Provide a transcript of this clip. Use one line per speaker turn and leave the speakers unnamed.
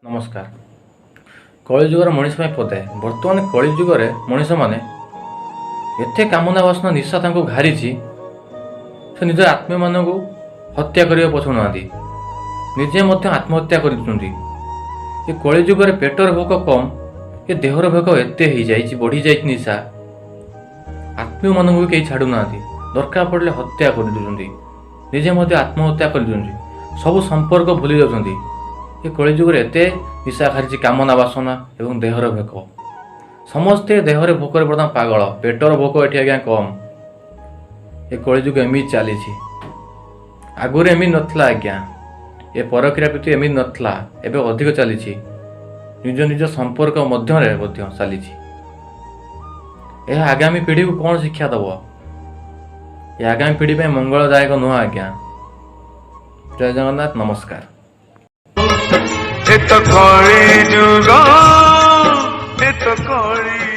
नमस्कार। कलिजुगर मनीष पदे बर्तमान कलिजुगर मनीष मैंने एते कामना वासना निशा घारी से निज आत्मा मान हत्या करने पछुना निजे आत्महत्या कर कलिजुगर पेटर भोक कम ये देहर भोक एते बढ़ी जा निशा आत्मीय मान भी कहीं छाड़ूना दरकार पड़े हत्या कर निजे आत्महत्या कर सब संपर्क भूली जाती ये कलिजुगर एते निशा खारी कामना वासना एवं देहर भोक समस्ते देहर भोकर बर्तमान पागल पेटर भोक ये आज्ञा कम ये कलिजुग एमती चली आगुरी एमती नाला आज्ञा ये परक्रिया प्रति एमती नाला एवं अधिक चली निज निज संपर्क मध्य चली यह आगामी पीढ़ी को कौन शिक्षा दब ये आगामी पीढ़ी में मंगलदायक नुह आज्ञा। जय जगन्नाथ। नमस्कार।
कली जुग कली